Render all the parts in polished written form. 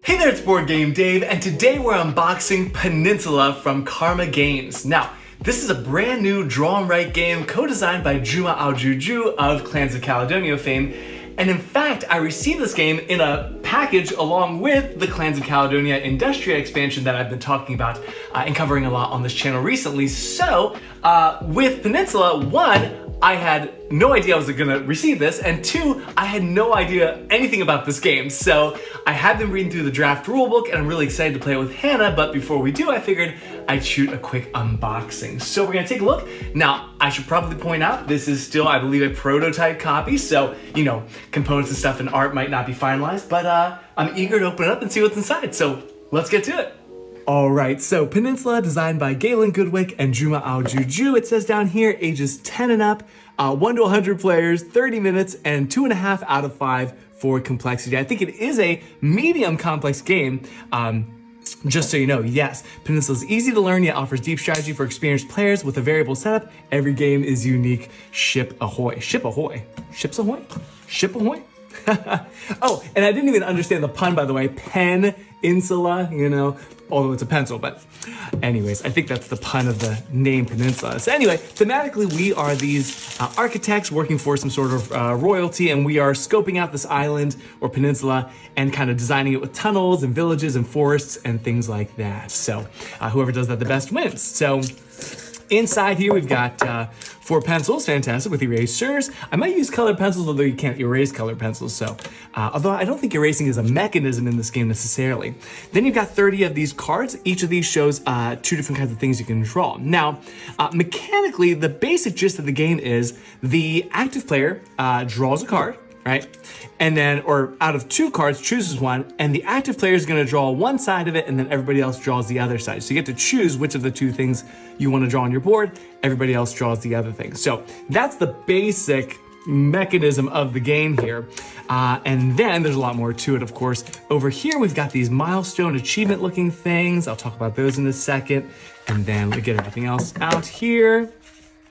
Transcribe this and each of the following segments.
Hey there, it's BoardGameDave, and today we're unboxing Peninsula from Karma Games. Now, this is a brand new draw and write game co-designed by al-joujou of Clans of Caledonia fame. And in fact, I received this game in a package along with the Clans of Caledonia Industria expansion that I've been talking about and covering a lot on this channel recently. So, with Peninsula, one, I had no idea I was gonna receive this, and two, I had no idea anything about this game. So I have been reading through the draft rulebook and I'm really excited to play it with Hannah, but before we do, I figured I'd shoot a quick unboxing. So we're gonna take a look. Now, I should probably point out, this is still, I believe, a prototype copy, so, you know, components and stuff and art might not be finalized, but I'm eager to open it up and see what's inside, so let's get to it. All right, so Peninsula, designed by Galen Goodwick and al-joujou. It says down here, ages 10 and up, 1 to 100 players, 30 minutes, and 2.5 out of 5 for complexity. I think it is a medium complex game. Just so you know, yes, Peninsula is easy to learn, yet offers deep strategy for experienced players with a variable setup. Every game is unique. Ship ahoy. Ship ahoy. Ships ahoy? Ship ahoy? Oh, and I didn't even understand the pun, by the way. Peninsula, you know, although it's a pencil, but anyways, I think that's the pun of the name Peninsula. So anyway, thematically, we are these architects working for some sort of royalty, and we are scoping out this island or peninsula and kind of designing it with tunnels and villages and forests and things like that. So whoever does that the best wins. So inside here, we've got 4 pencils, fantastic, with erasers. I might use colored pencils, although you can't erase colored pencils, so, although I don't think erasing is a mechanism in this game necessarily. Then you've got 30 of these cards. Each of these shows 2 different kinds of things you can draw. Now, mechanically, the basic gist of the game is the active player draws a card, right? And then, or out of 2 cards, chooses one, and the active player is gonna draw one side of it, and then everybody else draws the other side. So you get to choose which of the 2 things you wanna draw on your board, everybody else draws the other thing. So that's the basic mechanism of the game here. And then there's a lot more to it, of course. Over here, we've got these milestone achievement looking things. I'll talk about those in a second. And then we get everything else out here.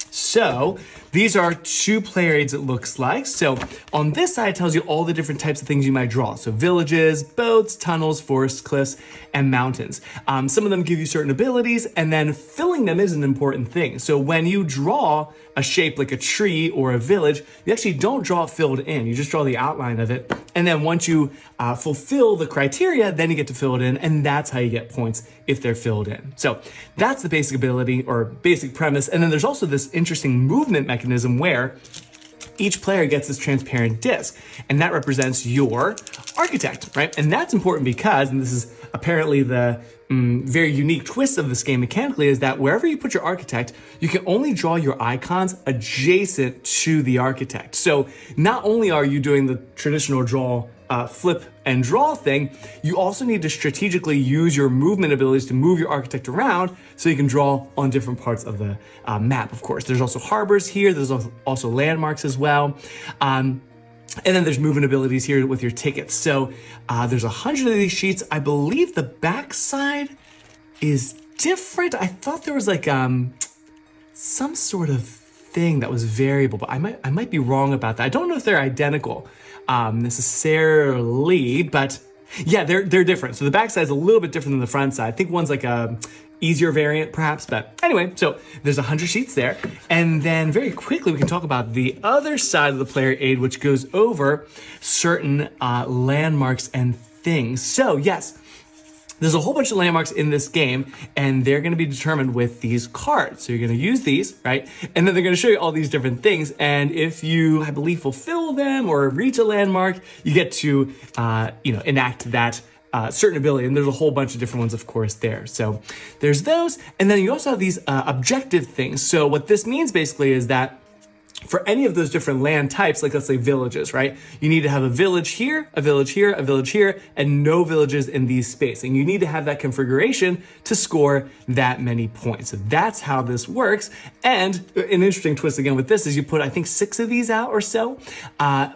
So these are 2-player aids, it looks like. So on this side, it tells you all the different types of things you might draw. So villages, boats, tunnels, forests, cliffs, and mountains. Some of them give you certain abilities, and then filling them is an important thing. So when you draw a shape like a tree or a village, you actually don't draw it filled in. You just draw the outline of it. And then once you fulfill the criteria, then you get to fill it in, and that's how you get points if they're filled in. So that's the basic ability or basic premise. And then there's also this interesting movement mechanism where each player gets this transparent disc, and that represents your architect, right? And that's important because, and this is apparently the very unique twist of this game mechanically, is that wherever you put your architect, you can only draw your icons adjacent to the architect. So not only are you doing the traditional draw, flip and draw thing, you also need to strategically use your movement abilities to move your architect around so you can draw on different parts of the map, of course. There's also harbors here. There's also landmarks as well. And then there's movement abilities here with your tickets. So there's 100 of these sheets. I believe the back side is different. I thought there was like some sort of thing that was variable, but I might be wrong about that. I don't know if they're identical necessarily, but yeah, they're different. So the back side is a little bit different than the front side. I think one's like a easier variant perhaps, but anyway, so there's 100 sheets there. And then very quickly, we can talk about the other side of the player aid, which goes over certain landmarks and things. So yes, there's a whole bunch of landmarks in this game, and they're gonna be determined with these cards. So you're gonna use these, right? And then they're gonna show you all these different things. And if you, I believe, fulfill them or reach a landmark, you get to, enact that certain ability. And there's a whole bunch of different ones, of course, there. So there's those. And then you also have these objective things. So what this means basically is that for any of those different land types, like let's say villages, right? You need to have a village here, a village here, a village here, and no villages in these spaces. And you need to have that configuration to score that many points. So that's how this works. And an interesting twist again with this is you put, I think, 6 of these out or so.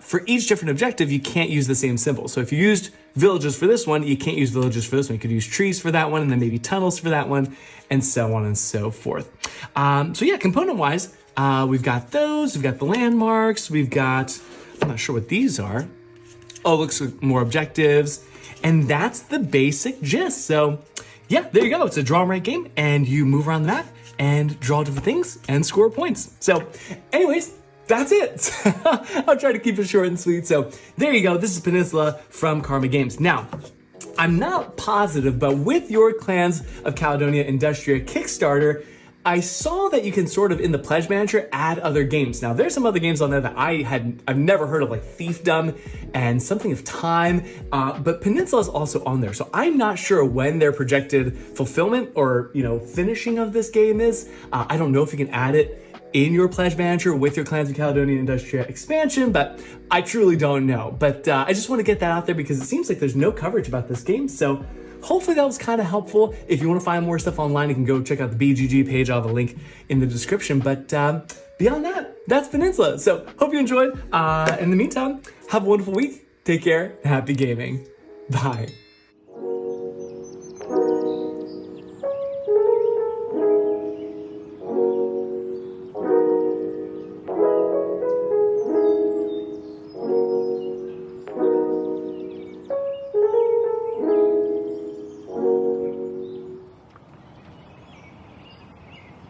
For each different objective, you can't use the same symbol. So if you used villages for this one, you can't use villages for this one. You could use trees for that one, and then maybe tunnels for that one, and so on and so forth. So yeah, component-wise, we've got those, we've got the landmarks, we've got, I'm not sure what these are. Oh, looks like more objectives. And that's the basic gist. So yeah, there you go. It's a draw and write game, and you move around the map and draw different things and score points. So anyways, that's it. I'll try to keep it short and sweet. So there you go. This is Peninsula from Karma Games. Now, I'm not positive, but with your Clans of Caledonia Industria Kickstarter, I saw that you can sort of, in the Pledge Manager, add other games. Now, there's some other games on there that I've never heard of, like Thiefdom and something of Time, but Peninsula is also on there. So I'm not sure when their projected fulfillment or, finishing of this game is. I don't know if you can add it in your Pledge Manager with your Clans of Caledonia Industria expansion, but I truly don't know. But I just want to get that out there because it seems like there's no coverage about this game. So hopefully that was kind of helpful. If you want to find more stuff online, you can go check out the BGG page. I'll have a link in the description. But beyond that, that's Peninsula. So hope you enjoyed. In the meantime, have a wonderful week. Take care and happy gaming. Bye.